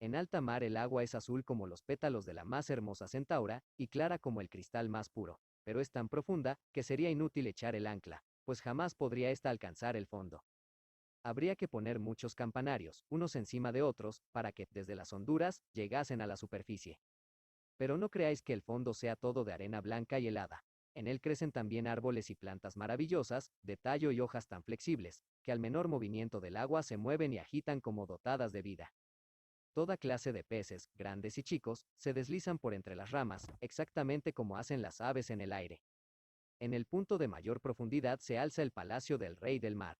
En alta mar el agua es azul como los pétalos de la más hermosa centaura, y clara como el cristal más puro, pero es tan profunda, que sería inútil echar el ancla, pues jamás podría ésta alcanzar el fondo. Habría que poner muchos campanarios, unos encima de otros, para que, desde las honduras, llegasen a la superficie. Pero no creáis que el fondo sea todo de arena blanca y helada. En él crecen también árboles y plantas maravillosas, de tallo y hojas tan flexibles, que al menor movimiento del agua se mueven y agitan como dotadas de vida. Toda clase de peces, grandes y chicos, se deslizan por entre las ramas, exactamente como hacen las aves en el aire. En el punto de mayor profundidad se alza el palacio del rey del mar.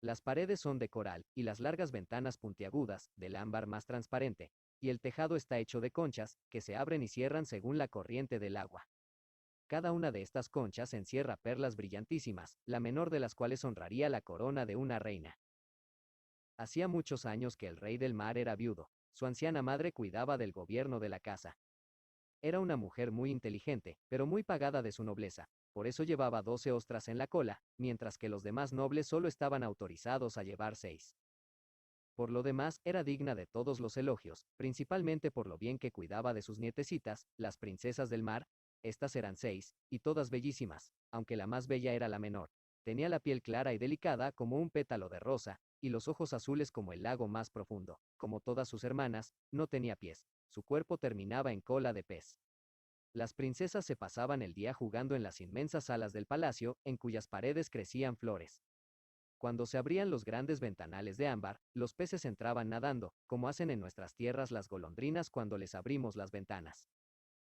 Las paredes son de coral, y las largas ventanas puntiagudas, del ámbar más transparente, y el tejado está hecho de conchas, que se abren y cierran según la corriente del agua. Cada una de estas conchas encierra perlas brillantísimas, la menor de las cuales honraría la corona de una reina. Hacía muchos años que el rey del mar era viudo. Su anciana madre cuidaba del gobierno de la casa. Era una mujer muy inteligente, pero muy pagada de su nobleza. Por eso llevaba 12 ostras en la cola, mientras que los demás nobles solo estaban autorizados a llevar 6. Por lo demás, era digna de todos los elogios, principalmente por lo bien que cuidaba de sus nietecitas, las princesas del mar. Estas eran 6, y todas bellísimas, aunque la más bella era la menor. Tenía la piel clara y delicada como un pétalo de rosa, y los ojos azules como el lago más profundo. Como todas sus hermanas, no tenía pies. Su cuerpo terminaba en cola de pez. Las princesas se pasaban el día jugando en las inmensas salas del palacio, en cuyas paredes crecían flores. Cuando se abrían los grandes ventanales de ámbar, los peces entraban nadando, como hacen en nuestras tierras las golondrinas cuando les abrimos las ventanas.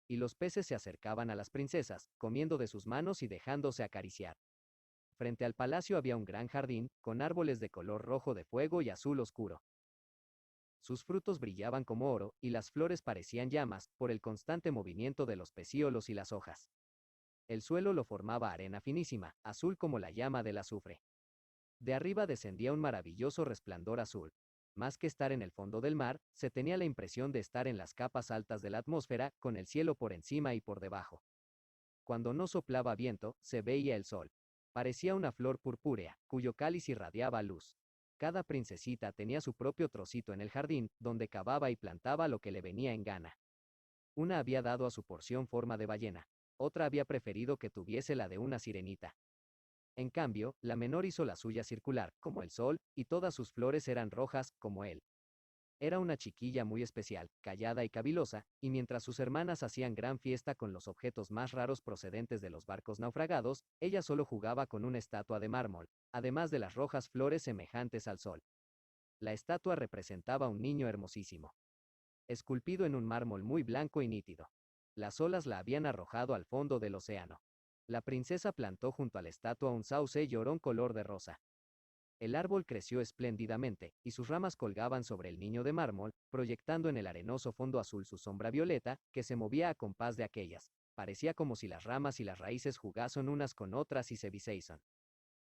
Y los peces se acercaban a las princesas, comiendo de sus manos y dejándose acariciar. Frente al palacio había un gran jardín, con árboles de color rojo de fuego y azul oscuro. Sus frutos brillaban como oro, y las flores parecían llamas, por el constante movimiento de los pecíolos y las hojas. El suelo lo formaba arena finísima, azul como la llama del azufre. De arriba descendía un maravilloso resplandor azul. Más que estar en el fondo del mar, se tenía la impresión de estar en las capas altas de la atmósfera, con el cielo por encima y por debajo. Cuando no soplaba viento, se veía el sol. Parecía una flor purpúrea, cuyo cáliz irradiaba luz. Cada princesita tenía su propio trocito en el jardín, donde cavaba y plantaba lo que le venía en gana. Una había dado a su porción forma de ballena, otra había preferido que tuviese la de una sirenita. En cambio, la menor hizo la suya circular, como el sol, y todas sus flores eran rojas, como él. Era una chiquilla muy especial, callada y cavilosa, y mientras sus hermanas hacían gran fiesta con los objetos más raros procedentes de los barcos naufragados, ella solo jugaba con una estatua de mármol, además de las rojas flores semejantes al sol. La estatua representaba un niño hermosísimo, esculpido en un mármol muy blanco y nítido. Las olas la habían arrojado al fondo del océano. La princesa plantó junto a la estatua un sauce llorón color de rosa. El árbol creció espléndidamente, y sus ramas colgaban sobre el niño de mármol, proyectando en el arenoso fondo azul su sombra violeta, que se movía a compás de aquellas. Parecía como si las ramas y las raíces jugasen unas con otras y se biseison.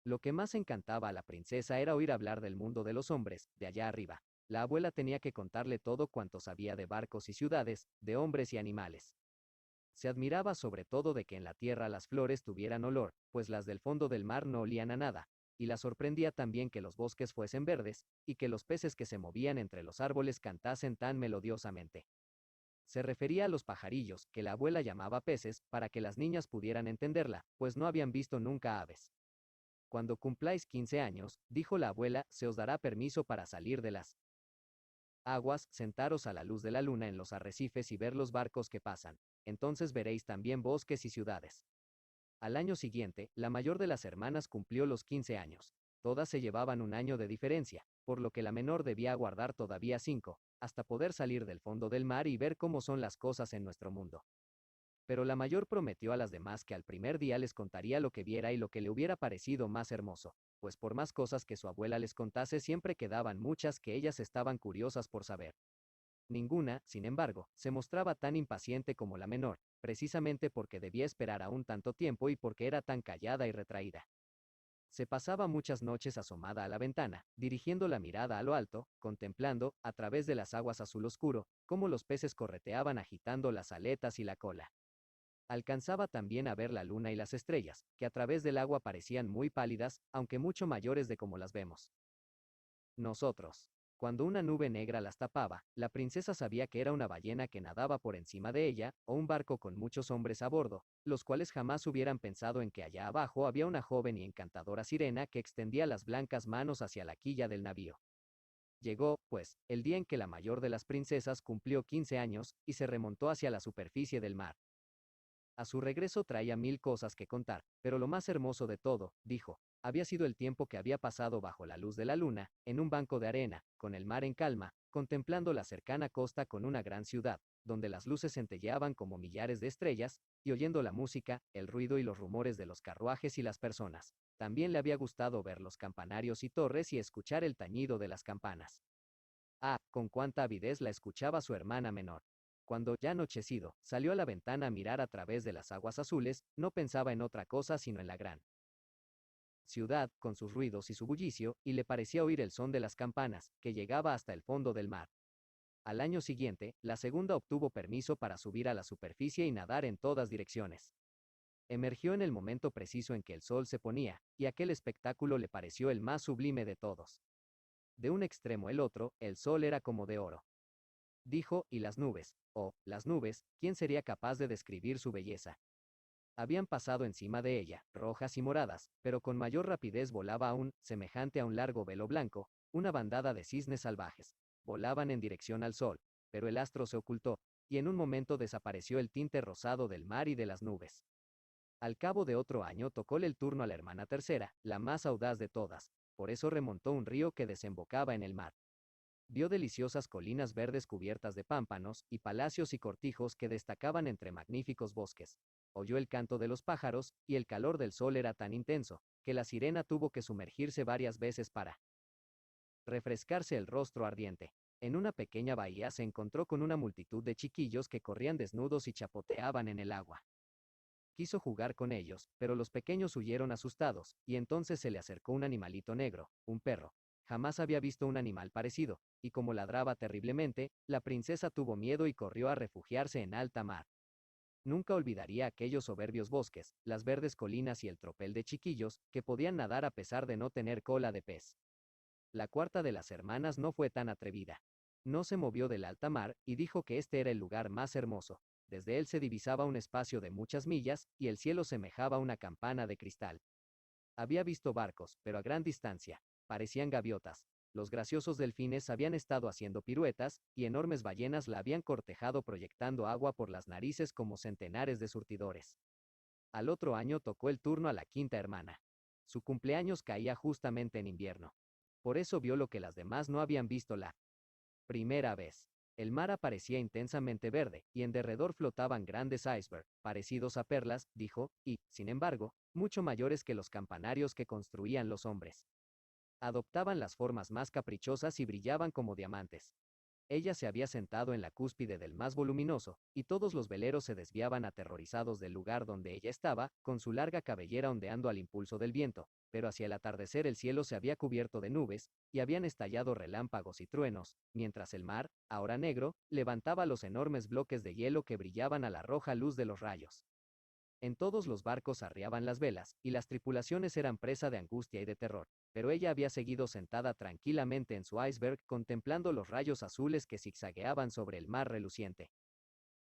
Lo que más encantaba a la princesa era oír hablar del mundo de los hombres, de allá arriba. La abuela tenía que contarle todo cuanto sabía de barcos y ciudades, de hombres y animales. Se admiraba sobre todo de que en la tierra las flores tuvieran olor, pues las del fondo del mar no olían a nada, y la sorprendía también que los bosques fuesen verdes, y que los peces que se movían entre los árboles cantasen tan melodiosamente. Se refería a los pajarillos, que la abuela llamaba peces, para que las niñas pudieran entenderla, pues no habían visto nunca aves. Cuando cumpláis 15 años, dijo la abuela, se os dará permiso para salir de las aguas, sentaros a la luz de la luna en los arrecifes y ver los barcos que pasan. Entonces veréis también bosques y ciudades. Al año siguiente, la mayor de las hermanas cumplió los 15 años. Todas se llevaban un año de diferencia, por lo que la menor debía aguardar todavía 5, hasta poder salir del fondo del mar y ver cómo son las cosas en nuestro mundo. Pero la mayor prometió a las demás que al primer día les contaría lo que viera y lo que le hubiera parecido más hermoso, pues por más cosas que su abuela les contase siempre quedaban muchas que ellas estaban curiosas por saber. Ninguna, sin embargo, se mostraba tan impaciente como la menor, precisamente porque debía esperar aún tanto tiempo y porque era tan callada y retraída. Se pasaba muchas noches asomada a la ventana, dirigiendo la mirada a lo alto, contemplando, a través de las aguas azul oscuro, cómo los peces correteaban agitando las aletas y la cola. Alcanzaba también a ver la luna y las estrellas, que a través del agua parecían muy pálidas, aunque mucho mayores de como las vemos nosotros. Cuando una nube negra las tapaba, la princesa sabía que era una ballena que nadaba por encima de ella, o un barco con muchos hombres a bordo, los cuales jamás hubieran pensado en que allá abajo había una joven y encantadora sirena que extendía las blancas manos hacia la quilla del navío. Llegó, pues, el día en que la mayor de las princesas cumplió 15 años, y se remontó hacia la superficie del mar. A su regreso traía 1000 cosas que contar, pero lo más hermoso de todo, dijo, había sido el tiempo que había pasado bajo la luz de la luna, en un banco de arena, con el mar en calma, contemplando la cercana costa con una gran ciudad, donde las luces centelleaban como millares de estrellas, y oyendo la música, el ruido y los rumores de los carruajes y las personas. También le había gustado ver los campanarios y torres y escuchar el tañido de las campanas. Ah, con cuánta avidez la escuchaba su hermana menor. Cuando, ya anochecido, salió a la ventana a mirar a través de las aguas azules, no pensaba en otra cosa sino en la gran ciudad, con sus ruidos y su bullicio, y le parecía oír el son de las campanas, que llegaba hasta el fondo del mar. Al año siguiente, la segunda obtuvo permiso para subir a la superficie y nadar en todas direcciones. Emergió en el momento preciso en que el sol se ponía, y aquel espectáculo le pareció el más sublime de todos. De un extremo al otro, el sol era como de oro. Dijo, y las nubes, oh, las nubes, ¿quién sería capaz de describir su belleza? Habían pasado encima de ella, rojas y moradas, pero con mayor rapidez volaba aún, semejante a un largo velo blanco, una bandada de cisnes salvajes. Volaban en dirección al sol, pero el astro se ocultó, y en un momento desapareció el tinte rosado del mar y de las nubes. Al cabo de otro año tocóle el turno a la hermana tercera, la más audaz de todas, por eso remontó un río que desembocaba en el mar. Vio deliciosas colinas verdes cubiertas de pámpanos, y palacios y cortijos que destacaban entre magníficos bosques. Oyó el canto de los pájaros, y el calor del sol era tan intenso, que la sirena tuvo que sumergirse varias veces para refrescarse el rostro ardiente. En una pequeña bahía se encontró con una multitud de chiquillos que corrían desnudos y chapoteaban en el agua. Quiso jugar con ellos, pero los pequeños huyeron asustados, y entonces se le acercó un animalito negro, un perro. Jamás había visto un animal parecido, y como ladraba terriblemente, la princesa tuvo miedo y corrió a refugiarse en alta mar. Nunca olvidaría aquellos soberbios bosques, las verdes colinas y el tropel de chiquillos, que podían nadar a pesar de no tener cola de pez. La cuarta de las hermanas no fue tan atrevida. No se movió del alta mar, y dijo que este era el lugar más hermoso. Desde él se divisaba un espacio de muchas millas, y el cielo semejaba una campana de cristal. Había visto barcos, pero a gran distancia. Parecían gaviotas. Los graciosos delfines habían estado haciendo piruetas, y enormes ballenas la habían cortejado proyectando agua por las narices como centenares de surtidores. Al otro año tocó el turno a la quinta hermana. Su cumpleaños caía justamente en invierno. Por eso vio lo que las demás no habían visto la primera vez. El mar aparecía intensamente verde, y en derredor flotaban grandes icebergs, parecidos a perlas, dijo, y, sin embargo, mucho mayores que los campanarios que construían los hombres. Adoptaban las formas más caprichosas y brillaban como diamantes. Ella se había sentado en la cúspide del más voluminoso, y todos los veleros se desviaban aterrorizados del lugar donde ella estaba, con su larga cabellera ondeando al impulso del viento, pero hacia el atardecer el cielo se había cubierto de nubes, y habían estallado relámpagos y truenos, mientras el mar, ahora negro, levantaba los enormes bloques de hielo que brillaban a la roja luz de los rayos. En todos los barcos arriaban las velas, y las tripulaciones eran presa de angustia y de terror, pero ella había seguido sentada tranquilamente en su iceberg, contemplando los rayos azules que zigzagueaban sobre el mar reluciente.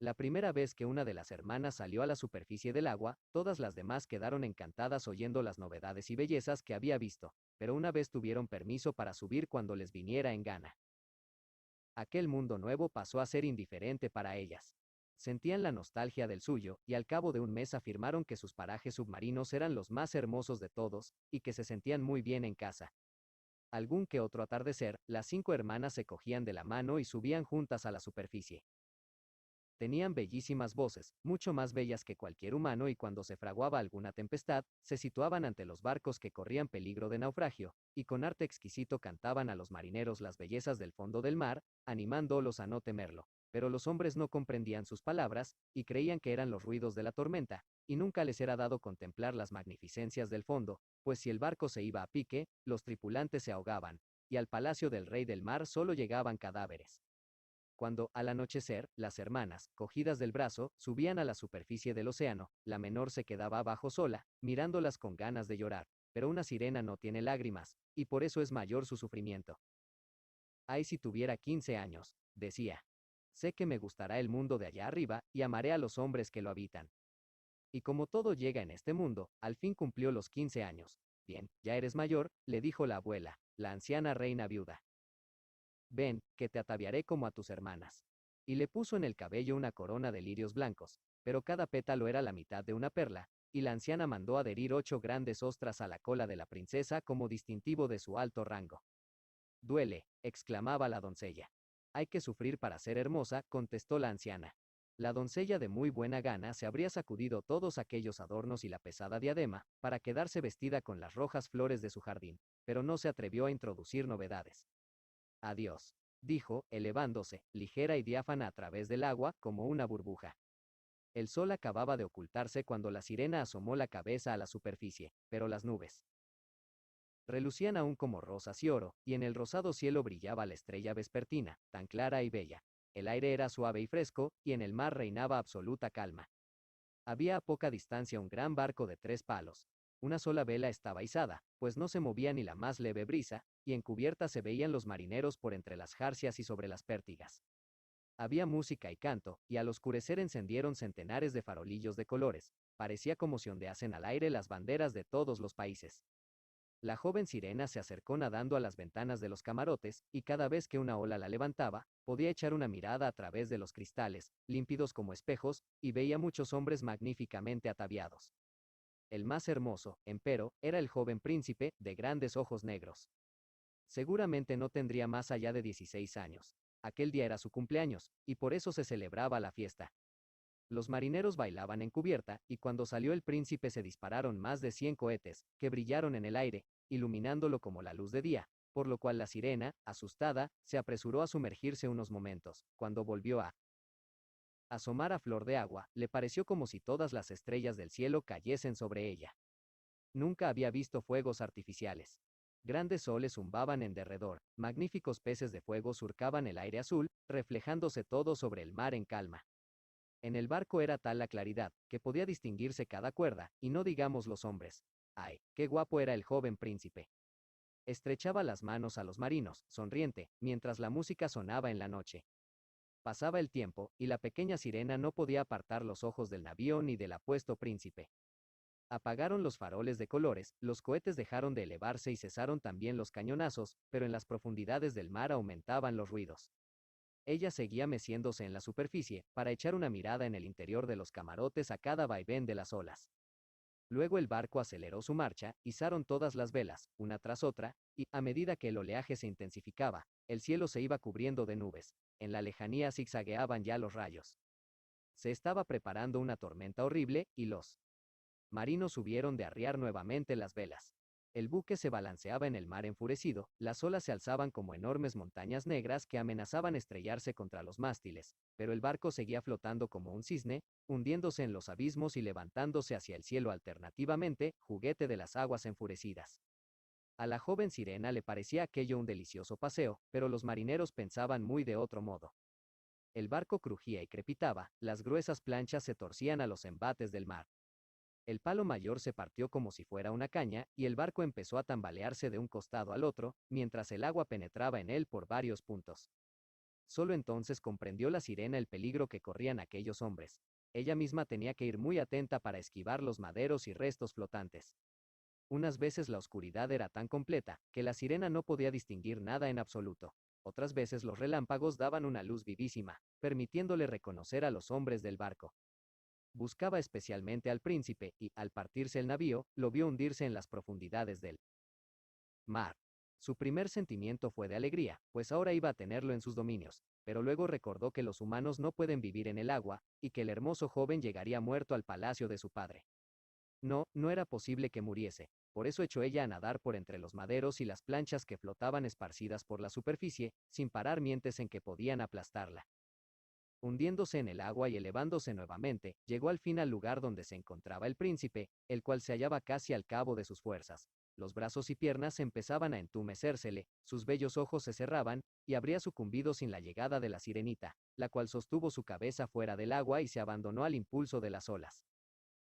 La primera vez que una de las hermanas salió a la superficie del agua, todas las demás quedaron encantadas oyendo las novedades y bellezas que había visto, pero una vez tuvieron permiso para subir cuando les viniera en gana. Aquel mundo nuevo pasó a ser indiferente para ellas. Sentían la nostalgia del suyo, y al cabo de un mes afirmaron que sus parajes submarinos eran los más hermosos de todos, y que se sentían muy bien en casa. Algún que otro atardecer, las 5 hermanas se cogían de la mano y subían juntas a la superficie. Tenían bellísimas voces, mucho más bellas que cualquier humano, y cuando se fraguaba alguna tempestad, se situaban ante los barcos que corrían peligro de naufragio, y con arte exquisito cantaban a los marineros las bellezas del fondo del mar, animándolos a no temerlo. Pero los hombres no comprendían sus palabras, y creían que eran los ruidos de la tormenta, y nunca les era dado contemplar las magnificencias del fondo, pues si el barco se iba a pique, los tripulantes se ahogaban, y al palacio del rey del mar solo llegaban cadáveres. Cuando, al anochecer, las hermanas, cogidas del brazo, subían a la superficie del océano, la menor se quedaba abajo sola, mirándolas con ganas de llorar, pero una sirena no tiene lágrimas, y por eso es mayor su sufrimiento. Ay, si tuviera 15 años, decía. Sé que me gustará el mundo de allá arriba, y amaré a los hombres que lo habitan. Y como todo llega en este mundo, al fin cumplió los 15 años. Bien, ya eres mayor, le dijo la abuela, la anciana reina viuda. Ven, que te ataviaré como a tus hermanas. Y le puso en el cabello una corona de lirios blancos, pero cada pétalo era la mitad de una perla, y la anciana mandó adherir 8 grandes ostras a la cola de la princesa como distintivo de su alto rango. Duele, exclamaba la doncella. Hay que sufrir para ser hermosa, contestó la anciana. La doncella de muy buena gana se habría sacudido todos aquellos adornos y la pesada diadema, para quedarse vestida con las rojas flores de su jardín, pero no se atrevió a introducir novedades. Adiós, dijo, elevándose, ligera y diáfana a través del agua, como una burbuja. El sol acababa de ocultarse cuando la sirena asomó la cabeza a la superficie, pero las nubes relucían aún como rosas y oro, y en el rosado cielo brillaba la estrella vespertina, tan clara y bella. El aire era suave y fresco, y en el mar reinaba absoluta calma. Había a poca distancia un gran barco de 3 palos. Una sola vela estaba izada, pues no se movía ni la más leve brisa, y en cubierta se veían los marineros por entre las jarcias y sobre las pértigas. Había música y canto, y al oscurecer encendieron centenares de farolillos de colores. Parecía como si ondeasen al aire las banderas de todos los países. La joven sirena se acercó nadando a las ventanas de los camarotes, y cada vez que una ola la levantaba, podía echar una mirada a través de los cristales, límpidos como espejos, y veía muchos hombres magníficamente ataviados. El más hermoso, empero, era el joven príncipe, de grandes ojos negros. Seguramente no tendría más allá de 16 años. Aquel día era su cumpleaños, y por eso se celebraba la fiesta. Los marineros bailaban en cubierta, y cuando salió el príncipe se dispararon más de 100 cohetes, que brillaron en el aire, iluminándolo como la luz de día, por lo cual la sirena, asustada, se apresuró a sumergirse unos momentos. Cuando volvió a asomar a flor de agua, le pareció como si todas las estrellas del cielo cayesen sobre ella. Nunca había visto fuegos artificiales. Grandes soles zumbaban en derredor, magníficos peces de fuego surcaban el aire azul, reflejándose todo sobre el mar en calma. En el barco era tal la claridad, que podía distinguirse cada cuerda, y no digamos los hombres. ¡Ay, qué guapo era el joven príncipe! Estrechaba las manos a los marinos, sonriente, mientras la música sonaba en la noche. Pasaba el tiempo, y la pequeña sirena no podía apartar los ojos del navío ni del apuesto príncipe. Apagaron los faroles de colores, los cohetes dejaron de elevarse y cesaron también los cañonazos, pero en las profundidades del mar aumentaban los ruidos. Ella seguía meciéndose en la superficie, para echar una mirada en el interior de los camarotes a cada vaivén de las olas. Luego el barco aceleró su marcha, izaron todas las velas, una tras otra, y, a medida que el oleaje se intensificaba, el cielo se iba cubriendo de nubes. En la lejanía zigzagueaban ya los rayos. Se estaba preparando una tormenta horrible, y los marinos hubieron de arriar nuevamente las velas. El buque se balanceaba en el mar enfurecido, las olas se alzaban como enormes montañas negras que amenazaban estrellarse contra los mástiles, pero el barco seguía flotando como un cisne, hundiéndose en los abismos y levantándose hacia el cielo alternativamente, juguete de las aguas enfurecidas. A la joven sirena le parecía aquello un delicioso paseo, pero los marineros pensaban muy de otro modo. El barco crujía y crepitaba, las gruesas planchas se torcían a los embates del mar. El palo mayor se partió como si fuera una caña, y el barco empezó a tambalearse de un costado al otro, mientras el agua penetraba en él por varios puntos. Solo entonces comprendió la sirena el peligro que corrían aquellos hombres. Ella misma tenía que ir muy atenta para esquivar los maderos y restos flotantes. Unas veces la oscuridad era tan completa, que la sirena no podía distinguir nada en absoluto. Otras veces los relámpagos daban una luz vivísima, permitiéndole reconocer a los hombres del barco. Buscaba especialmente al príncipe y, al partirse el navío, lo vio hundirse en las profundidades del mar. Su primer sentimiento fue de alegría, pues ahora iba a tenerlo en sus dominios, pero luego recordó que los humanos no pueden vivir en el agua, y que el hermoso joven llegaría muerto al palacio de su padre. No, no era posible que muriese, por eso echó ella a nadar por entre los maderos y las planchas que flotaban esparcidas por la superficie, sin parar mientes en que podían aplastarla. Hundiéndose en el agua y elevándose nuevamente, llegó al fin al lugar donde se encontraba el príncipe, el cual se hallaba casi al cabo de sus fuerzas. Los brazos y piernas empezaban a entumecérsele, sus bellos ojos se cerraban, y habría sucumbido sin la llegada de la sirenita, la cual sostuvo su cabeza fuera del agua y se abandonó al impulso de las olas.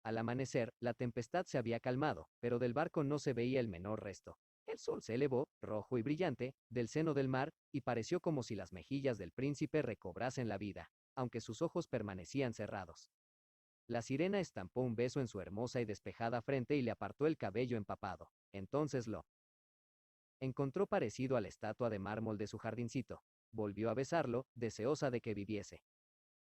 Al amanecer, la tempestad se había calmado, pero del barco no se veía el menor resto. El sol se elevó, rojo y brillante, del seno del mar, y pareció como si las mejillas del príncipe recobrasen la vida, aunque sus ojos permanecían cerrados. La sirena estampó un beso en su hermosa y despejada frente y le apartó el cabello empapado. Entonces lo encontró parecido a la estatua de mármol de su jardincito. Volvió a besarlo, deseosa de que viviese.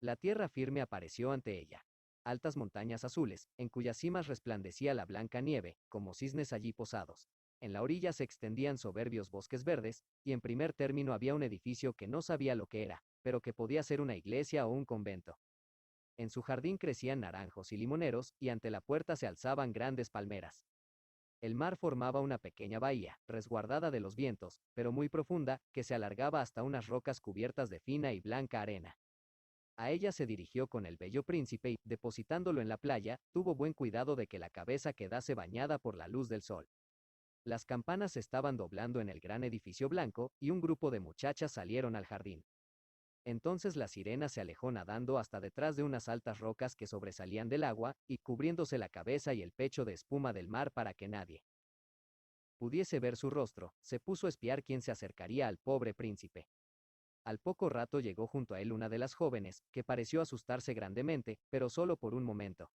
La tierra firme apareció ante ella. Altas montañas azules, en cuyas cimas resplandecía la blanca nieve, como cisnes allí posados. En la orilla se extendían soberbios bosques verdes, y en primer término había un edificio que no sabía lo que era, pero que podía ser una iglesia o un convento. En su jardín crecían naranjos y limoneros, y ante la puerta se alzaban grandes palmeras. El mar formaba una pequeña bahía, resguardada de los vientos, pero muy profunda, que se alargaba hasta unas rocas cubiertas de fina y blanca arena. A ella se dirigió con el bello príncipe y, depositándolo en la playa, tuvo buen cuidado de que la cabeza quedase bañada por la luz del sol. Las campanas se estaban doblando en el gran edificio blanco, y un grupo de muchachas salieron al jardín. Entonces la sirena se alejó nadando hasta detrás de unas altas rocas que sobresalían del agua, y cubriéndose la cabeza y el pecho de espuma del mar para que nadie pudiese ver su rostro, se puso a espiar quién se acercaría al pobre príncipe. Al poco rato llegó junto a él una de las jóvenes, que pareció asustarse grandemente, pero solo por un momento.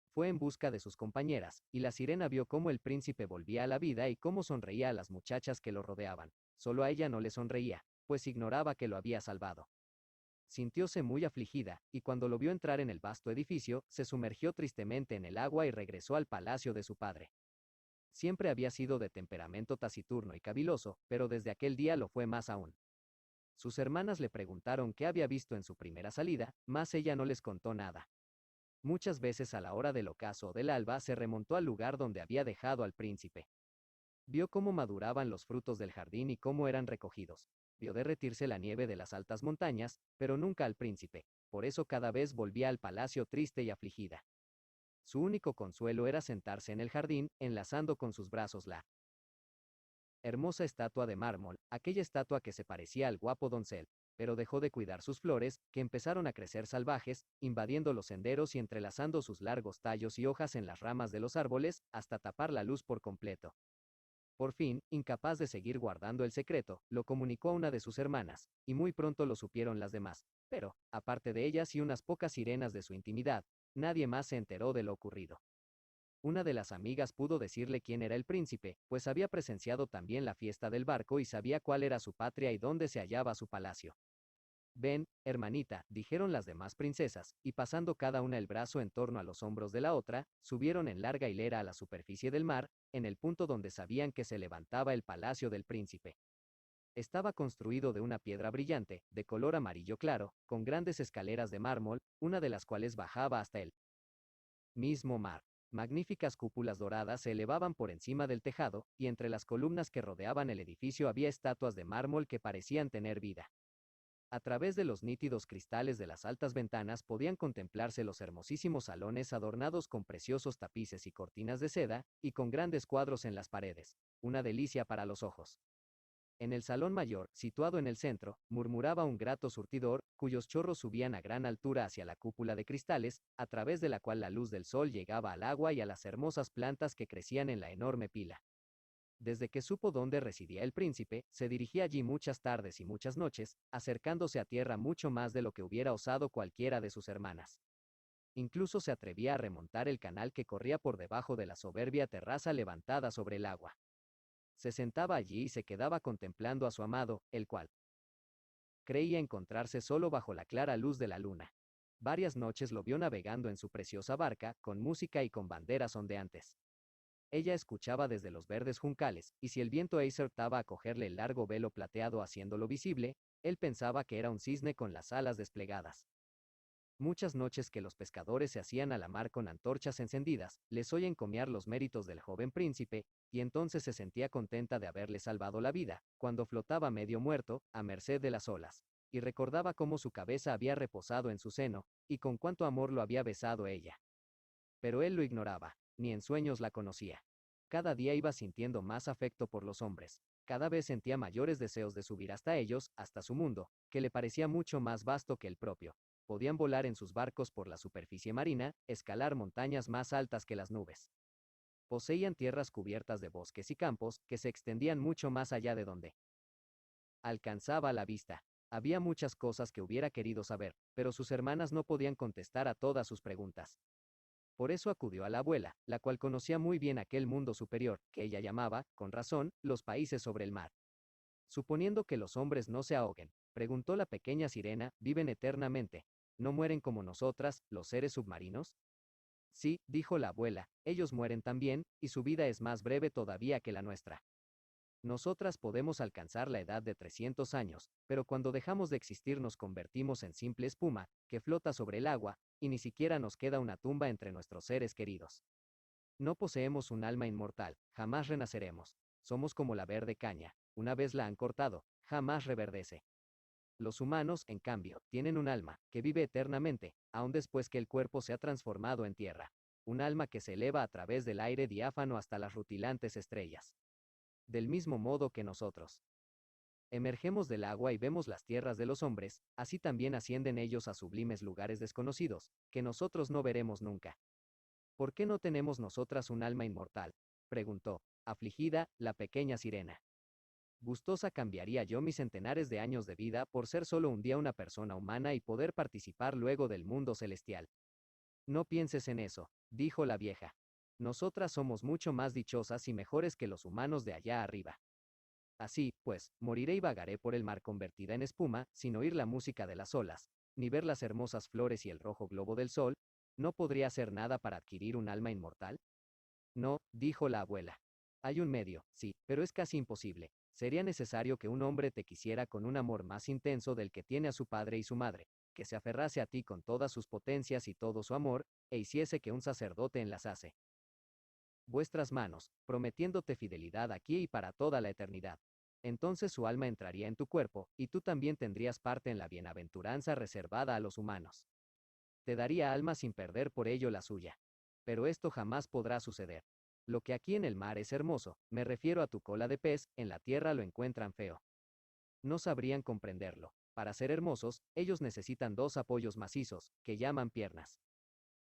Fue en busca de sus compañeras, y la sirena vio cómo el príncipe volvía a la vida y cómo sonreía a las muchachas que lo rodeaban. Solo a ella no le sonreía, pues ignoraba que lo había salvado. Sintióse muy afligida, y cuando lo vio entrar en el vasto edificio, se sumergió tristemente en el agua y regresó al palacio de su padre. Siempre había sido de temperamento taciturno y caviloso, pero desde aquel día lo fue más aún. Sus hermanas le preguntaron qué había visto en su primera salida, mas ella no les contó nada. Muchas veces a la hora del ocaso o del alba se remontó al lugar donde había dejado al príncipe. Vio cómo maduraban los frutos del jardín y cómo eran recogidos. Vio derretirse la nieve de las altas montañas, pero nunca al príncipe. Por eso cada vez volvía al palacio triste y afligida. Su único consuelo era sentarse en el jardín, enlazando con sus brazos la hermosa estatua de mármol, aquella estatua que se parecía al guapo doncel, pero dejó de cuidar sus flores, que empezaron a crecer salvajes, invadiendo los senderos y entrelazando sus largos tallos y hojas en las ramas de los árboles, hasta tapar la luz por completo. Por fin, incapaz de seguir guardando el secreto, lo comunicó a una de sus hermanas, y muy pronto lo supieron las demás, pero, aparte de ellas y unas pocas sirenas de su intimidad, nadie más se enteró de lo ocurrido. Una de las amigas pudo decirle quién era el príncipe, pues había presenciado también la fiesta del barco y sabía cuál era su patria y dónde se hallaba su palacio. Ven, hermanita, dijeron las demás princesas, y pasando cada una el brazo en torno a los hombros de la otra, subieron en larga hilera a la superficie del mar, en el punto donde sabían que se levantaba el palacio del príncipe. Estaba construido de una piedra brillante, de color amarillo claro, con grandes escaleras de mármol, una de las cuales bajaba hasta el mismo mar. Magníficas cúpulas doradas se elevaban por encima del tejado, y entre las columnas que rodeaban el edificio había estatuas de mármol que parecían tener vida. A través de los nítidos cristales de las altas ventanas podían contemplarse los hermosísimos salones adornados con preciosos tapices y cortinas de seda, y con grandes cuadros en las paredes, una delicia para los ojos. En el salón mayor, situado en el centro, murmuraba un grato surtidor, cuyos chorros subían a gran altura hacia la cúpula de cristales, a través de la cual la luz del sol llegaba al agua y a las hermosas plantas que crecían en la enorme pila. Desde que supo dónde residía el príncipe, se dirigía allí muchas tardes y muchas noches, acercándose a tierra mucho más de lo que hubiera osado cualquiera de sus hermanas. Incluso se atrevía a remontar el canal que corría por debajo de la soberbia terraza levantada sobre el agua. Se sentaba allí y se quedaba contemplando a su amado, el cual creía encontrarse solo bajo la clara luz de la luna. Varias noches lo vio navegando en su preciosa barca, con música y con banderas ondeantes. Ella escuchaba desde los verdes juncales, y si el viento acertaba a cogerle el largo velo plateado haciéndolo visible, él pensaba que era un cisne con las alas desplegadas. Muchas noches que los pescadores se hacían a la mar con antorchas encendidas, les oía encomiar los méritos del joven príncipe, y entonces se sentía contenta de haberle salvado la vida, cuando flotaba medio muerto, a merced de las olas, y recordaba cómo su cabeza había reposado en su seno, y con cuánto amor lo había besado ella. Pero él lo ignoraba, ni en sueños la conocía. Cada día iba sintiendo más afecto por los hombres, cada vez sentía mayores deseos de subir hasta ellos, hasta su mundo, que le parecía mucho más vasto que el propio. Podían volar en sus barcos por la superficie marina, escalar montañas más altas que las nubes. Poseían tierras cubiertas de bosques y campos que se extendían mucho más allá de donde alcanzaba la vista. Había muchas cosas que hubiera querido saber, pero sus hermanas no podían contestar a todas sus preguntas. Por eso acudió a la abuela, la cual conocía muy bien aquel mundo superior, que ella llamaba, con razón, los países sobre el mar. Suponiendo que los hombres no se ahoguen, preguntó la pequeña sirena, ¿viven eternamente? ¿No mueren como nosotras, los seres submarinos? Sí, dijo la abuela, ellos mueren también, y su vida es más breve todavía que la nuestra. Nosotras podemos alcanzar la edad de 300 años, pero cuando dejamos de existir nos convertimos en simple espuma, que flota sobre el agua, y ni siquiera nos queda una tumba entre nuestros seres queridos. No poseemos un alma inmortal, jamás renaceremos. Somos como la verde caña, una vez la han cortado, jamás reverdece. Los humanos, en cambio, tienen un alma, que vive eternamente, aun después que el cuerpo se ha transformado en tierra. Un alma que se eleva a través del aire diáfano hasta las rutilantes estrellas. Del mismo modo que nosotros emergemos del agua y vemos las tierras de los hombres, así también ascienden ellos a sublimes lugares desconocidos, que nosotros no veremos nunca. ¿Por qué no tenemos nosotras un alma inmortal? Preguntó, afligida, la pequeña sirena. Gustosa cambiaría yo mis centenares de años de vida por ser solo un día una persona humana y poder participar luego del mundo celestial. No pienses en eso, dijo la vieja. Nosotras somos mucho más dichosas y mejores que los humanos de allá arriba. Así, pues, moriré y vagaré por el mar convertida en espuma, sin oír la música de las olas, ni ver las hermosas flores y el rojo globo del sol. ¿No podría hacer nada para adquirir un alma inmortal? No, dijo la abuela. Hay un medio, sí, pero es casi imposible. Sería necesario que un hombre te quisiera con un amor más intenso del que tiene a su padre y su madre, que se aferrase a ti con todas sus potencias y todo su amor, e hiciese que un sacerdote enlazase vuestras manos, prometiéndote fidelidad aquí y para toda la eternidad. Entonces su alma entraría en tu cuerpo, y tú también tendrías parte en la bienaventuranza reservada a los humanos. Te daría alma sin perder por ello la suya. Pero esto jamás podrá suceder. Lo que aquí en el mar es hermoso, me refiero a tu cola de pez, en la tierra lo encuentran feo. No sabrían comprenderlo. Para ser hermosos, ellos necesitan dos apoyos macizos, que llaman piernas.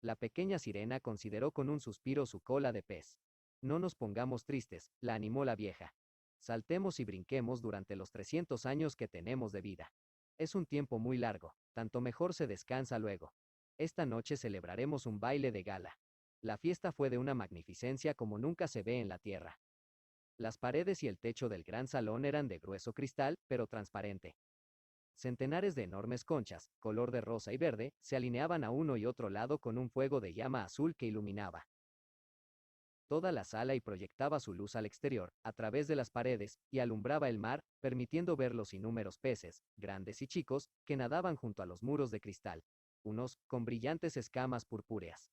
La pequeña sirena consideró con un suspiro su cola de pez. No nos pongamos tristes, la animó la vieja. Saltemos y brinquemos durante los 300 años que tenemos de vida. Es un tiempo muy largo, tanto mejor se descansa luego. Esta noche celebraremos un baile de gala. La fiesta fue de una magnificencia como nunca se ve en la tierra. Las paredes y el techo del gran salón eran de grueso cristal, pero transparente. Centenares de enormes conchas, color de rosa y verde, se alineaban a uno y otro lado con un fuego de llama azul que iluminaba toda la sala y proyectaba su luz al exterior, a través de las paredes, y alumbraba el mar, permitiendo ver los inúmeros peces, grandes y chicos, que nadaban junto a los muros de cristal. Unos, con brillantes escamas purpúreas.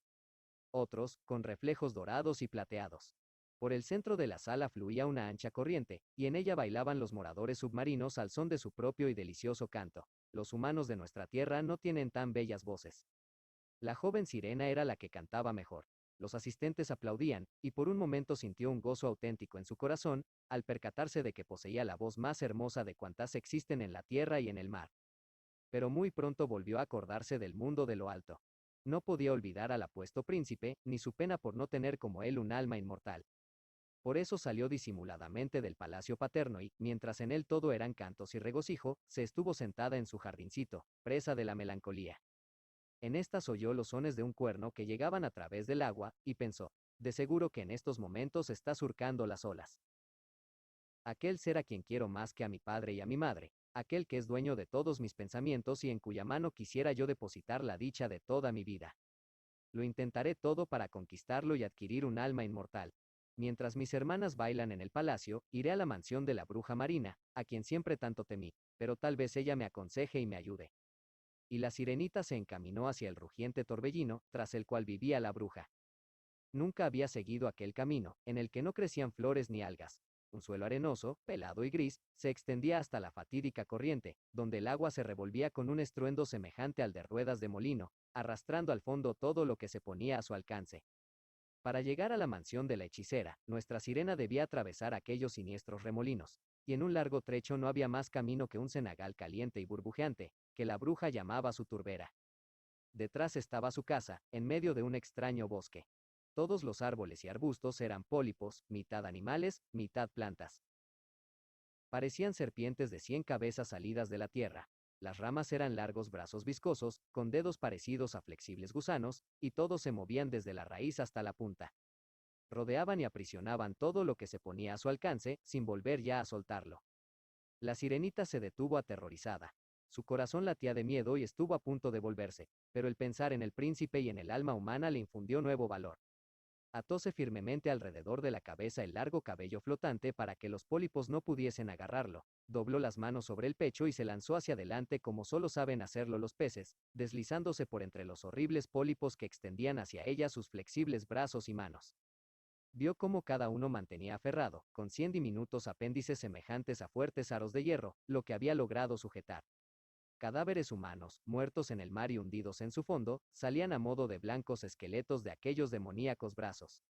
Otros, con reflejos dorados y plateados. Por el centro de la sala fluía una ancha corriente, y en ella bailaban los moradores submarinos al son de su propio y delicioso canto. Los humanos de nuestra tierra no tienen tan bellas voces. La joven sirena era la que cantaba mejor. Los asistentes aplaudían, y por un momento sintió un gozo auténtico en su corazón, al percatarse de que poseía la voz más hermosa de cuantas existen en la tierra y en el mar. Pero muy pronto volvió a acordarse del mundo de lo alto. No podía olvidar al apuesto príncipe, ni su pena por no tener como él un alma inmortal. Por eso salió disimuladamente del palacio paterno y, mientras en él todo eran cantos y regocijo, se estuvo sentada en su jardincito, presa de la melancolía. En estas oyó los sones de un cuerno que llegaban a través del agua, y pensó, de seguro que en estos momentos está surcando las olas. Aquel ser a quien quiero más que a mi padre y a mi madre, aquel que es dueño de todos mis pensamientos y en cuya mano quisiera yo depositar la dicha de toda mi vida. Lo intentaré todo para conquistarlo y adquirir un alma inmortal. Mientras mis hermanas bailan en el palacio, iré a la mansión de la bruja marina, a quien siempre tanto temí, pero tal vez ella me aconseje y me ayude. Y la sirenita se encaminó hacia el rugiente torbellino, tras el cual vivía la bruja. Nunca había seguido aquel camino, en el que no crecían flores ni algas. Un suelo arenoso, pelado y gris, se extendía hasta la fatídica corriente, donde el agua se revolvía con un estruendo semejante al de ruedas de molino, arrastrando al fondo todo lo que se ponía a su alcance. Para llegar a la mansión de la hechicera, nuestra sirena debía atravesar aquellos siniestros remolinos, y en un largo trecho no había más camino que un cenagal caliente y burbujeante, que la bruja llamaba su turbera. Detrás estaba su casa, en medio de un extraño bosque. Todos los árboles y arbustos eran pólipos, mitad animales, mitad plantas. Parecían serpientes de 100 cabezas salidas de la tierra. Las ramas eran largos brazos viscosos, con dedos parecidos a flexibles gusanos, y todos se movían desde la raíz hasta la punta. Rodeaban y aprisionaban todo lo que se ponía a su alcance, sin volver ya a soltarlo. La sirenita se detuvo aterrorizada. Su corazón latía de miedo y estuvo a punto de volverse, pero el pensar en el príncipe y en el alma humana le infundió nuevo valor. Atóse firmemente alrededor de la cabeza el largo cabello flotante para que los pólipos no pudiesen agarrarlo, dobló las manos sobre el pecho y se lanzó hacia adelante como solo saben hacerlo los peces, deslizándose por entre los horribles pólipos que extendían hacia ella sus flexibles brazos y manos. Vio cómo cada uno mantenía aferrado, con 100 diminutos apéndices semejantes a fuertes aros de hierro, lo que había logrado sujetar. Cadáveres humanos, muertos en el mar y hundidos en su fondo, salían a modo de blancos esqueletos de aquellos demoníacos brazos.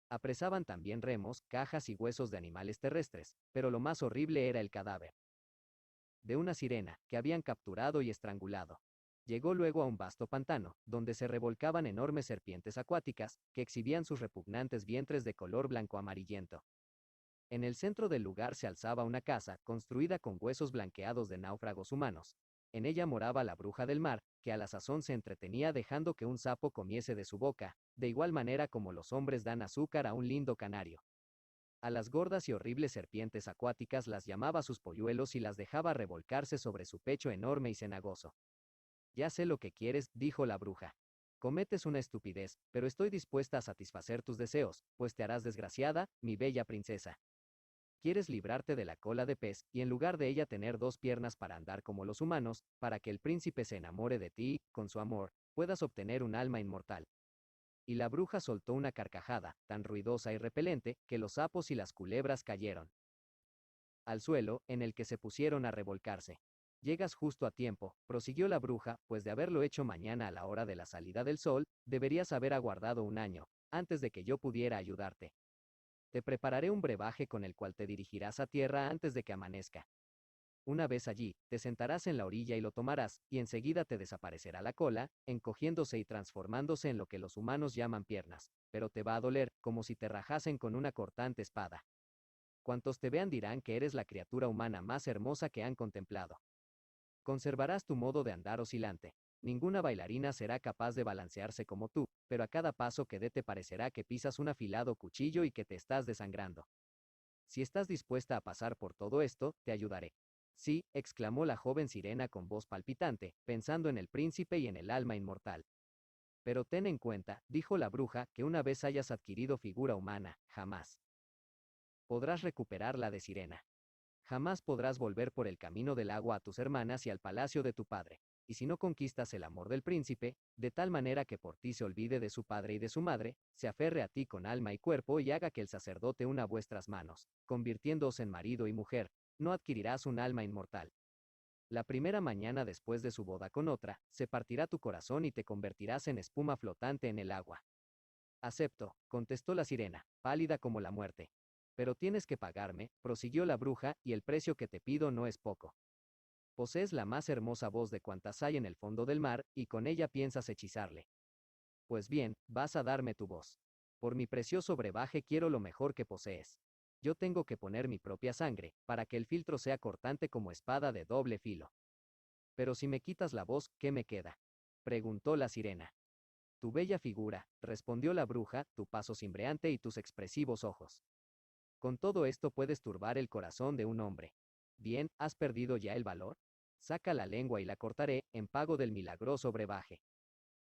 Apresaban también remos, cajas y huesos de animales terrestres, pero lo más horrible era el cadáver de una sirena, que habían capturado y estrangulado. Llegó luego a un vasto pantano, donde se revolcaban enormes serpientes acuáticas, que exhibían sus repugnantes vientres de color blanco amarillento. En el centro del lugar se alzaba una casa, construida con huesos blanqueados de náufragos humanos. En ella moraba la bruja del mar, que a la sazón se entretenía dejando que un sapo comiese de su boca, de igual manera como los hombres dan azúcar a un lindo canario. A las gordas y horribles serpientes acuáticas las llamaba sus polluelos y las dejaba revolcarse sobre su pecho enorme y cenagoso. Ya sé lo que quieres, dijo la bruja. Cometes una estupidez, pero estoy dispuesta a satisfacer tus deseos, pues te harás desgraciada, mi bella princesa. Quieres librarte de la cola de pez, y en lugar de ella tener 2 piernas para andar como los humanos, para que el príncipe se enamore de ti, con su amor, puedas obtener un alma inmortal. Y la bruja soltó una carcajada, tan ruidosa y repelente, que los sapos y las culebras cayeron al suelo, en el que se pusieron a revolcarse. Llegas justo a tiempo, prosiguió la bruja, pues de haberlo hecho mañana a la hora de la salida del sol, deberías haber aguardado un año, antes de que yo pudiera ayudarte. Te prepararé un brebaje con el cual te dirigirás a tierra antes de que amanezca. Una vez allí, te sentarás en la orilla y lo tomarás, y enseguida te desaparecerá la cola, encogiéndose y transformándose en lo que los humanos llaman piernas, pero te va a doler, como si te rajasen con una cortante espada. Cuantos te vean dirán que eres la criatura humana más hermosa que han contemplado. Conservarás tu modo de andar oscilante. Ninguna bailarina será capaz de balancearse como tú, pero a cada paso que dé te parecerá que pisas un afilado cuchillo y que te estás desangrando. Si estás dispuesta a pasar por todo esto, te ayudaré. Sí, exclamó la joven sirena con voz palpitante, pensando en el príncipe y en el alma inmortal. Pero ten en cuenta, dijo la bruja, que una vez hayas adquirido figura humana, jamás podrás recuperarla de sirena. Jamás podrás volver por el camino del agua a tus hermanas y al palacio de tu padre. Y si no conquistas el amor del príncipe, de tal manera que por ti se olvide de su padre y de su madre, se aferre a ti con alma y cuerpo y haga que el sacerdote una vuestras manos, convirtiéndose en marido y mujer, no adquirirás un alma inmortal. La primera mañana después de su boda con otra, se partirá tu corazón y te convertirás en espuma flotante en el agua. Acepto, contestó la sirena, pálida como la muerte. Pero tienes que pagarme, prosiguió la bruja, y el precio que te pido no es poco. Posees la más hermosa voz de cuantas hay en el fondo del mar, y con ella piensas hechizarle. Pues bien, vas a darme tu voz. Por mi precioso brebaje quiero lo mejor que posees. Yo tengo que poner mi propia sangre, para que el filtro sea cortante como espada de doble filo. Pero si me quitas la voz, ¿qué me queda? Preguntó la sirena. Tu bella figura, respondió la bruja, tu paso cimbreante y tus expresivos ojos. Con todo esto puedes turbar el corazón de un hombre. Bien, ¿has perdido ya el valor? Saca la lengua y la cortaré, en pago del milagroso brebaje.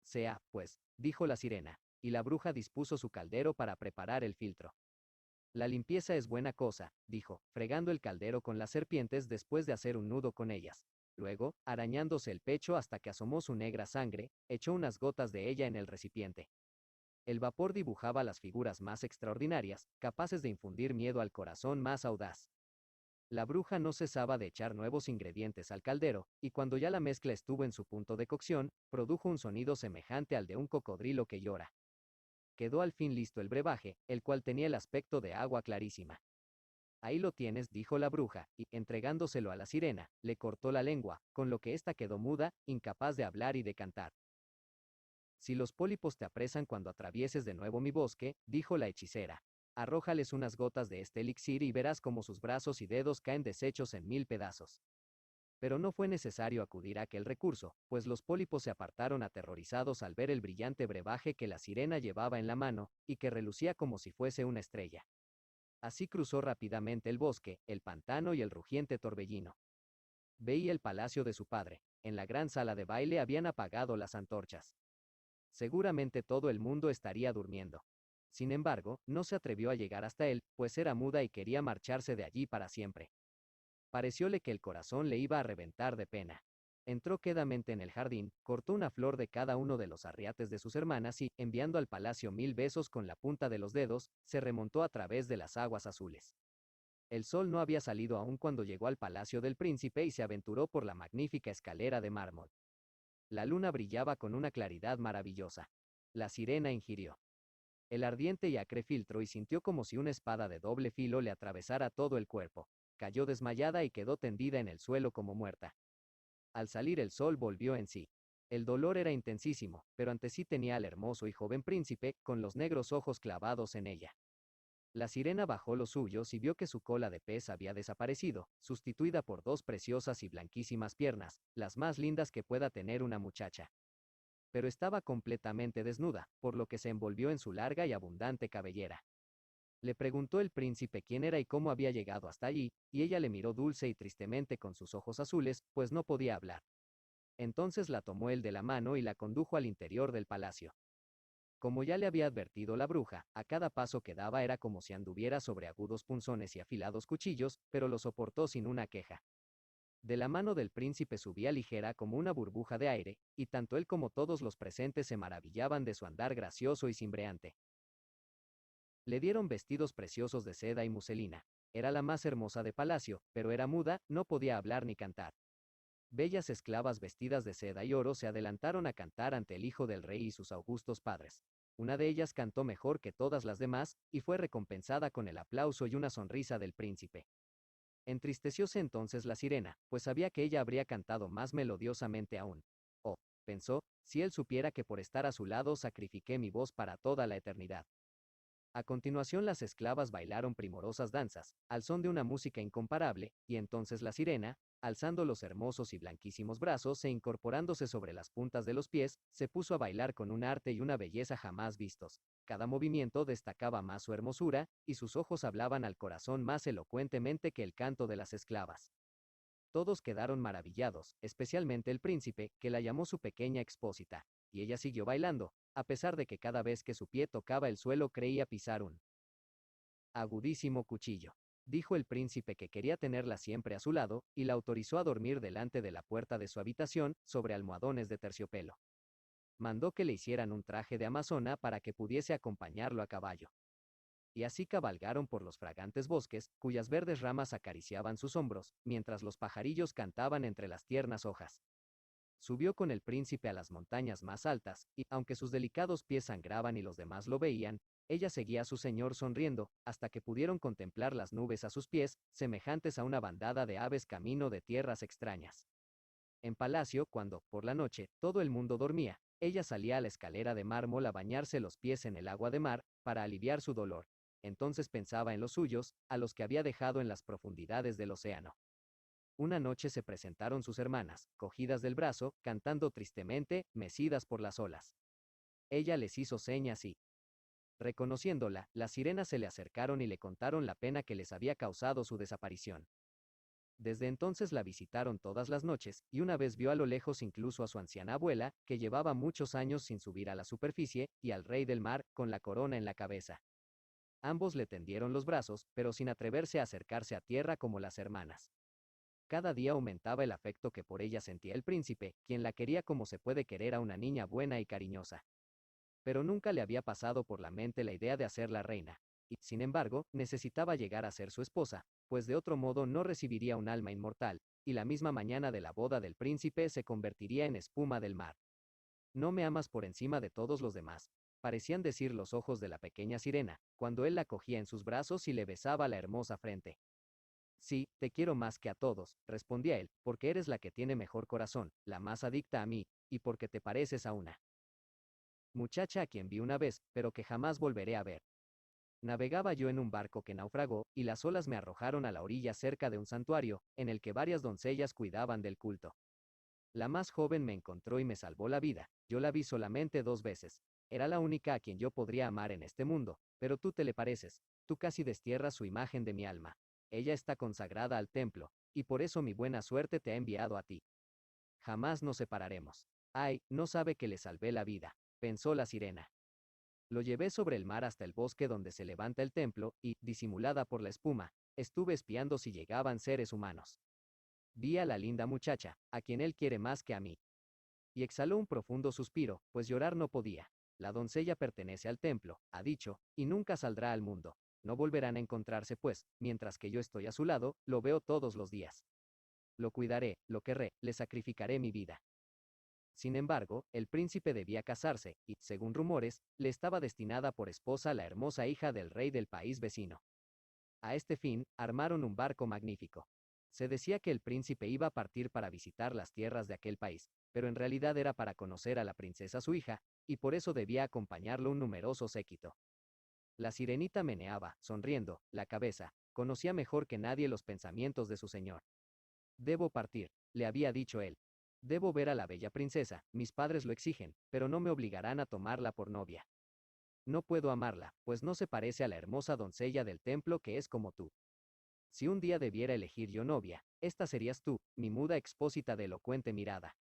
Sea, pues, dijo la sirena, y la bruja dispuso su caldero para preparar el filtro. La limpieza es buena cosa, dijo, fregando el caldero con las serpientes después de hacer un nudo con ellas. Luego, arañándose el pecho hasta que asomó su negra sangre, echó unas gotas de ella en el recipiente. El vapor dibujaba las figuras más extraordinarias, capaces de infundir miedo al corazón más audaz. La bruja no cesaba de echar nuevos ingredientes al caldero, y cuando ya la mezcla estuvo en su punto de cocción, produjo un sonido semejante al de un cocodrilo que llora. Quedó al fin listo el brebaje, el cual tenía el aspecto de agua clarísima. Ahí lo tienes, dijo la bruja, y, entregándoselo a la sirena, le cortó la lengua, con lo que ésta quedó muda, incapaz de hablar y de cantar. Si los pólipos te apresan cuando atravieses de nuevo mi bosque, dijo la hechicera, arrójales unas gotas de este elixir y verás cómo sus brazos y dedos caen deshechos en 1000 pedazos. Pero no fue necesario acudir a aquel recurso, pues los pólipos se apartaron aterrorizados al ver el brillante brebaje que la sirena llevaba en la mano, y que relucía como si fuese una estrella. Así cruzó rápidamente el bosque, el pantano y el rugiente torbellino. Veía el palacio de su padre. En la gran sala de baile habían apagado las antorchas. Seguramente todo el mundo estaría durmiendo. Sin embargo, no se atrevió a llegar hasta él, pues era muda y quería marcharse de allí para siempre. Parecióle que el corazón le iba a reventar de pena. Entró quedamente en el jardín, cortó una flor de cada uno de los arriates de sus hermanas y, enviando al palacio 1000 besos con la punta de los dedos, se remontó a través de las aguas azules. El sol no había salido aún cuando llegó al palacio del príncipe y se aventuró por la magnífica escalera de mármol. La luna brillaba con una claridad maravillosa. La sirena ingirió el ardiente y acre filtro y sintió como si una espada de doble filo le atravesara todo el cuerpo. Cayó desmayada y quedó tendida en el suelo como muerta. Al salir el sol volvió en sí. El dolor era intensísimo, pero ante sí tenía al hermoso y joven príncipe, con los negros ojos clavados en ella. La sirena bajó los suyos y vio que su cola de pez había desaparecido, sustituida por dos preciosas y blanquísimas piernas, las más lindas que pueda tener una muchacha. Pero estaba completamente desnuda, por lo que se envolvió en su larga y abundante cabellera. Le preguntó el príncipe quién era y cómo había llegado hasta allí, y ella le miró dulce y tristemente con sus ojos azules, pues no podía hablar. Entonces la tomó él de la mano y la condujo al interior del palacio. Como ya le había advertido la bruja, a cada paso que daba era como si anduviera sobre agudos punzones y afilados cuchillos, pero lo soportó sin una queja. De la mano del príncipe subía ligera como una burbuja de aire, y tanto él como todos los presentes se maravillaban de su andar gracioso y cimbreante. Le dieron vestidos preciosos de seda y muselina. Era la más hermosa de palacio, pero era muda, no podía hablar ni cantar. Bellas esclavas vestidas de seda y oro se adelantaron a cantar ante el hijo del rey y sus augustos padres. Una de ellas cantó mejor que todas las demás, y fue recompensada con el aplauso y una sonrisa del príncipe. Entristecióse entonces la sirena, pues sabía que ella habría cantado más melodiosamente aún. Oh, pensó, si él supiera que por estar a su lado sacrifiqué mi voz para toda la eternidad. A continuación las esclavas bailaron primorosas danzas, al son de una música incomparable, y entonces la sirena, alzando los hermosos y blanquísimos brazos e incorporándose sobre las puntas de los pies, se puso a bailar con un arte y una belleza jamás vistos. Cada movimiento destacaba más su hermosura, y sus ojos hablaban al corazón más elocuentemente que el canto de las esclavas. Todos quedaron maravillados, especialmente el príncipe, que la llamó su pequeña expósita, y ella siguió bailando, a pesar de que cada vez que su pie tocaba el suelo creía pisar un agudísimo cuchillo. Dijo el príncipe que quería tenerla siempre a su lado, y la autorizó a dormir delante de la puerta de su habitación, sobre almohadones de terciopelo. Mandó que le hicieran un traje de amazona para que pudiese acompañarlo a caballo. Y así cabalgaron por los fragantes bosques, cuyas verdes ramas acariciaban sus hombros, mientras los pajarillos cantaban entre las tiernas hojas. Subió con el príncipe a las montañas más altas, y, aunque sus delicados pies sangraban y los demás lo veían, ella seguía a su señor sonriendo, hasta que pudieron contemplar las nubes a sus pies, semejantes a una bandada de aves camino de tierras extrañas. En palacio, cuando, por la noche, todo el mundo dormía, ella salía a la escalera de mármol a bañarse los pies en el agua de mar, para aliviar su dolor. Entonces pensaba en los suyos, a los que había dejado en las profundidades del océano. Una noche se presentaron sus hermanas, cogidas del brazo, cantando tristemente, mecidas por las olas. Ella les hizo señas y, reconociéndola, las sirenas se le acercaron y le contaron la pena que les había causado su desaparición. Desde entonces la visitaron todas las noches, y una vez vio a lo lejos incluso a su anciana abuela, que llevaba muchos años sin subir a la superficie, y al rey del mar, con la corona en la cabeza. Ambos le tendieron los brazos, pero sin atreverse a acercarse a tierra como las hermanas. Cada día aumentaba el afecto que por ella sentía el príncipe, quien la quería como se puede querer a una niña buena y cariñosa. Pero nunca le había pasado por la mente la idea de hacerla reina, y, sin embargo, necesitaba llegar a ser su esposa, pues de otro modo no recibiría un alma inmortal, y la misma mañana de la boda del príncipe se convertiría en espuma del mar. No me amas por encima de todos los demás, parecían decir los ojos de la pequeña sirena, cuando él la cogía en sus brazos y le besaba la hermosa frente. Sí, te quiero más que a todos, respondía él, porque eres la que tiene mejor corazón, la más adicta a mí, y porque te pareces a una muchacha a quien vi una vez, pero que jamás volveré a ver. Navegaba yo en un barco que naufragó, y las olas me arrojaron a la orilla cerca de un santuario, en el que varias doncellas cuidaban del culto. La más joven me encontró y me salvó la vida. Yo la vi solamente 2 veces. Era la única a quien yo podría amar en este mundo, pero tú te le pareces. Tú casi destierras su imagen de mi alma. Ella está consagrada al templo, y por eso mi buena suerte te ha enviado a ti. Jamás nos separaremos. Ay, no sabe que le salvé la vida, pensó la sirena. Lo llevé sobre el mar hasta el bosque donde se levanta el templo, y, disimulada por la espuma, estuve espiando si llegaban seres humanos. Vi a la linda muchacha, a quien él quiere más que a mí. Y exhaló un profundo suspiro, pues llorar no podía. La doncella pertenece al templo, ha dicho, y nunca saldrá al mundo. No volverán a encontrarse, pues, mientras que yo estoy a su lado, lo veo todos los días. Lo cuidaré, lo querré, le sacrificaré mi vida. Sin embargo, el príncipe debía casarse, y, según rumores, le estaba destinada por esposa la hermosa hija del rey del país vecino. A este fin, armaron un barco magnífico. Se decía que el príncipe iba a partir para visitar las tierras de aquel país, pero en realidad era para conocer a la princesa su hija, y por eso debía acompañarlo un numeroso séquito. La sirenita meneaba, sonriendo, la cabeza, conocía mejor que nadie los pensamientos de su señor. Debo partir, le había dicho él. Debo ver a la bella princesa, mis padres lo exigen, pero no me obligarán a tomarla por novia. No puedo amarla, pues no se parece a la hermosa doncella del templo que es como tú. Si un día debiera elegir yo novia, esta serías tú, mi muda expósita de elocuente mirada.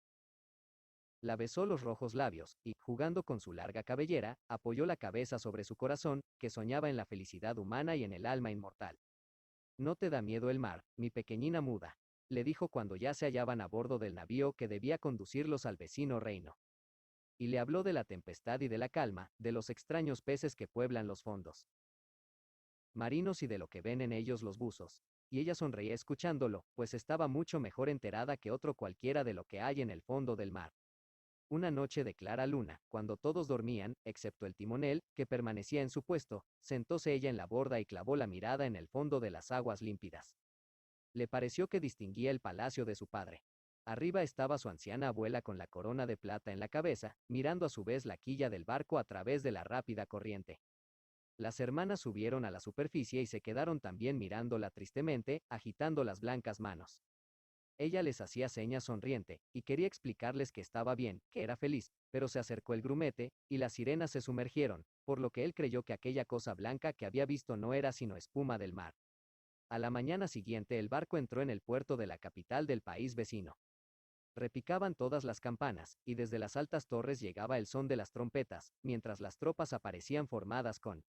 La besó los rojos labios, y, jugando con su larga cabellera, apoyó la cabeza sobre su corazón, que soñaba en la felicidad humana y en el alma inmortal. No te da miedo el mar, mi pequeñina muda, le dijo cuando ya se hallaban a bordo del navío que debía conducirlos al vecino reino. Y le habló de la tempestad y de la calma, de los extraños peces que pueblan los fondos marinos y de lo que ven en ellos los buzos. Y ella sonreía escuchándolo, pues estaba mucho mejor enterada que otro cualquiera de lo que hay en el fondo del mar. Una noche de clara luna, cuando todos dormían, excepto el timonel, que permanecía en su puesto, sentóse ella en la borda y clavó la mirada en el fondo de las aguas límpidas. Le pareció que distinguía el palacio de su padre. Arriba estaba su anciana abuela con la corona de plata en la cabeza, mirando a su vez la quilla del barco a través de la rápida corriente. Las hermanas subieron a la superficie y se quedaron también mirándola tristemente, agitando las blancas manos. Ella les hacía señas sonriente, y quería explicarles que estaba bien, que era feliz, pero se acercó el grumete, y las sirenas se sumergieron, por lo que él creyó que aquella cosa blanca que había visto no era sino espuma del mar. A la mañana siguiente el barco entró en el puerto de la capital del país vecino. Repicaban todas las campanas, y desde las altas torres llegaba el son de las trompetas, mientras las tropas aparecían formadas con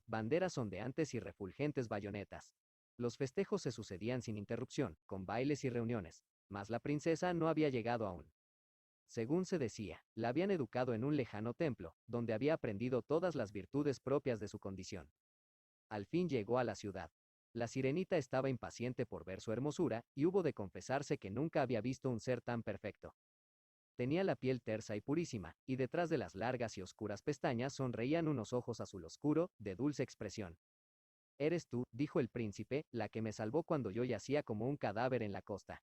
banderas ondeantes y refulgentes bayonetas. Los festejos se sucedían sin interrupción, con bailes y reuniones, mas la princesa no había llegado aún. Según se decía, la habían educado en un lejano templo, donde había aprendido todas las virtudes propias de su condición. Al fin llegó a la ciudad. La sirenita estaba impaciente por ver su hermosura, y hubo de confesarse que nunca había visto un ser tan perfecto. Tenía la piel tersa y purísima, y detrás de las largas y oscuras pestañas sonreían unos ojos azul oscuro, de dulce expresión. «Eres tú», dijo el príncipe, «la que me salvó cuando yo yacía como un cadáver en la costa».